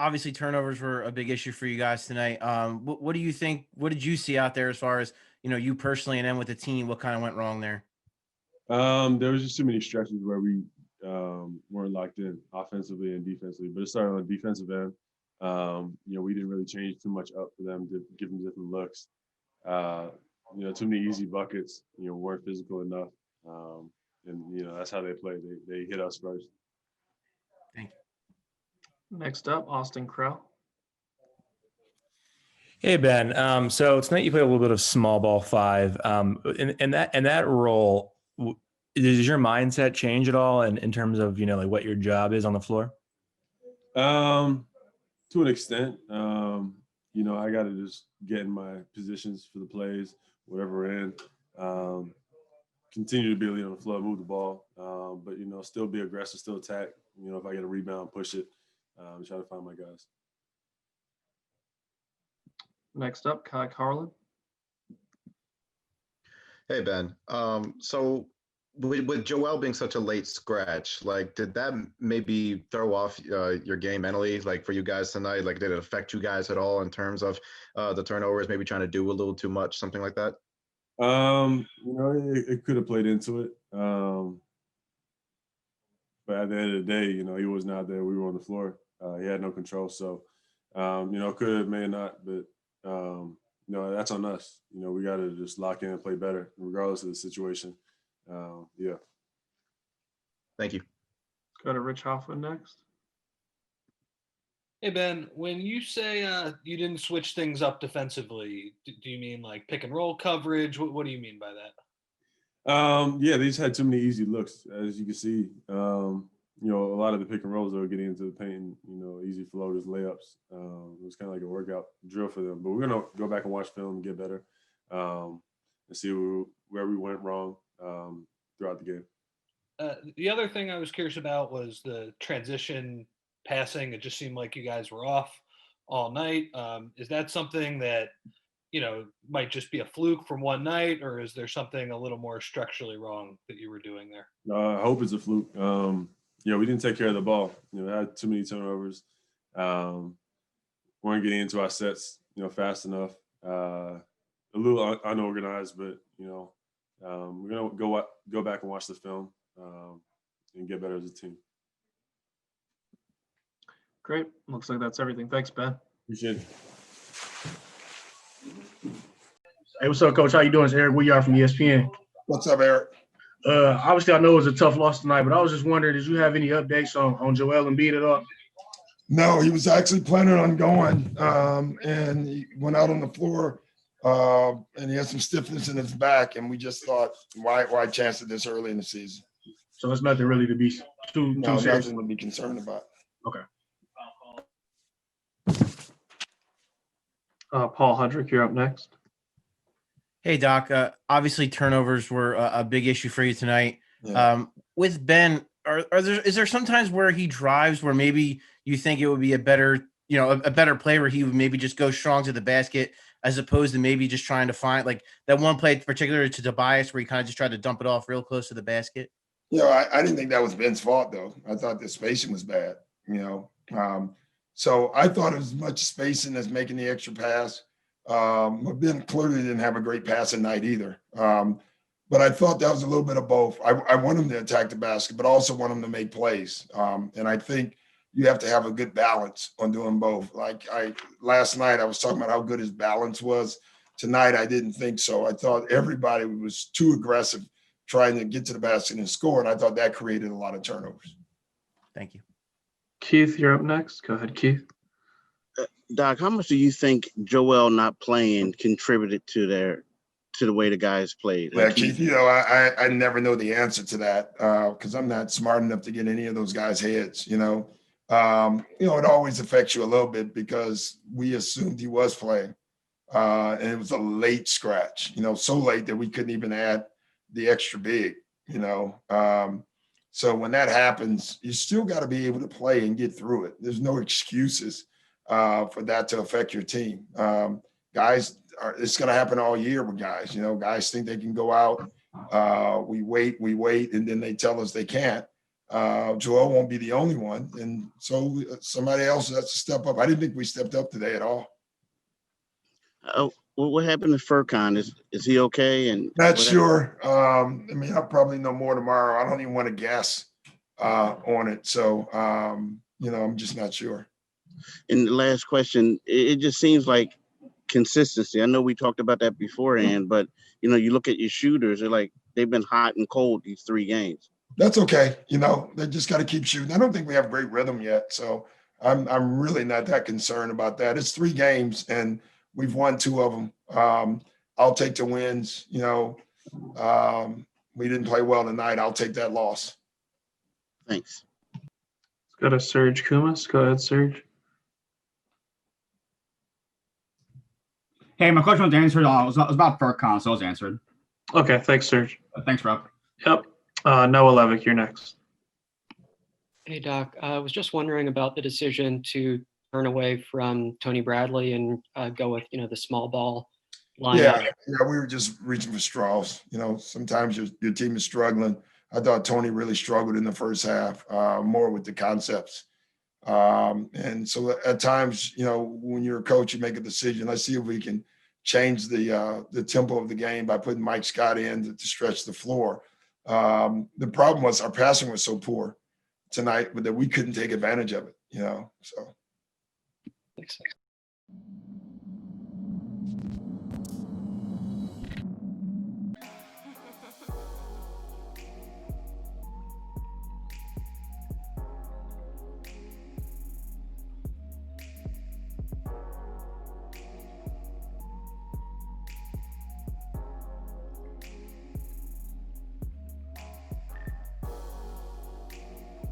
obviously turnovers were a big issue for you guys tonight. What do you think? What did you see out there as far as you personally, and then with the team? What kind of went wrong there? There was just too many stretches where we weren't locked in offensively and defensively. But it started on the defensive end. We didn't really change too much up for them to give them different looks. Uh, Too many easy buckets. Weren't physical enough, and that's how they play. They hit us first. Thank Next up, Austin Crow. Hey Ben, so tonight you played a little bit of small ball five. In that role, does your mindset change at all in terms of like what your job is on the floor? To an extent, I got to just get in my positions for the plays, whatever we're in. Continue to be a lead on the floor, move the ball, but still be aggressive, still attack. If I get a rebound, push it, try to find my guys. Next up, Kai Carlin. Hey Ben. So with Joel being such a late scratch, like did that maybe throw off your game mentally, like for you guys tonight? Like did it affect you guys at all in terms of the turnovers, maybe trying to do a little too much, something like that? It could have played into it. But at the end of the day, he was not there. We were on the floor. He had no control. So, could have, may not, but that's on us. We got to just lock in and play better, regardless of the situation. Yeah. Thank you. Go to Rich Hoffman next. Hey, Ben, when you say you didn't switch things up defensively, do you mean like pick and roll coverage? What do you mean by that? Yeah, they just had too many easy looks, as you can see. A lot of the pick and rolls that were getting into the paint, easy floaters, layups. It was kind of like a workout drill for them. But we're going to go back and watch film and get better and see where we went wrong throughout the game. The other thing I was curious about was the transition passing. It just seemed like you guys were off all night. Is that something that, might just be a fluke from one night, or is there something a little more structurally wrong that you were doing there? I hope it's a fluke. We didn't take care of the ball. Had too many turnovers. Weren't getting into our sets, fast enough. A little unorganized, but we're gonna go back and watch the film and get better as a team. Great. Looks like that's everything. Thanks, Ben. Appreciate it. Hey, what's up, Coach? How you doing? It's Eric Weir from ESPN. What's up, Eric? Obviously, I know it was a tough loss tonight, but I was just wondering, did you have any updates on Joel Embiid at all? No, he was actually planning on going, and he went out on the floor, and he had some stiffness in his back, and we just thought, why chance it this early in the season? So it's nothing really to be too serious. Nothing to be concerned about. Okay. Paul Hudrick, you're up next. Hey, Doc. Obviously, turnovers were a big issue for you tonight. Yeah. With Ben, is there sometimes where he drives where maybe you think it would be a better play where he would maybe just go strong to the basket as opposed to maybe just trying to find like that one play particular to Tobias where he kind of just tried to dump it off real close to the basket? I didn't think that was Ben's fault, though. I thought the spacing was bad, So I thought it was as much spacing as making the extra pass. But Ben clearly didn't have a great passing night either. But I thought that was a little bit of both. I want him to attack the basket, but also want him to make plays. And I think you have to have a good balance on doing both. Last night I was talking about how good his balance was. Tonight I didn't think so. I thought everybody was too aggressive trying to get to the basket and score, and I thought that created a lot of turnovers. Thank you. Keith, you're up next. Go ahead, Keith. Doc, how much do you think Joel not playing contributed to the way the guys played? Yeah, Keith, I never know the answer to that because I'm not smart enough to get any of those guys' heads. It always affects you a little bit because we assumed he was playing, and it was a late scratch. So late that we couldn't even add the extra big. So when that happens, you still got to be able to play and get through it. There's no excuses for that to affect your team. It's going to happen all year with guys. Guys think they can go out. We wait, and then they tell us they can't. Joel won't be the only one. And so somebody else has to step up. I didn't think we stepped up today at all. Oh, what happened to Furkan? Is he okay? And Not what sure. I mean, I'll probably know more tomorrow. I don't even want to guess on it. So, I'm just not sure. And the last question, it just seems like consistency. I know we talked about that beforehand, but you look at your shooters, they've been hot and cold these 3 games. That's okay. They just got to keep shooting. I don't think we have great rhythm yet. So I'm really not that concerned about that. It's 3 games and we've won 2 of them. I'll take the wins. We didn't play well tonight. I'll take that loss. Thanks. Let's go to Serge Kumas. Go ahead, Serge. Hey, my question was answered. It was about Furkan, so it was answered. Okay, thanks, Serge. Thanks, Rob. Yep. Noah Levick, you're next. Hey, Doc. I was just wondering about the decision to turn away from Tony Bradley and go with, the small ball lineup. Yeah, we were just reaching for straws. Sometimes your team is struggling. I thought Tony really struggled in the first half, more with the concepts. And so at times, when you're a coach, you make a decision. Let's see if we can change the tempo of the game by putting Mike Scott in to stretch the floor. The problem was our passing was so poor tonight, but that we couldn't take advantage of it, so. Thanks.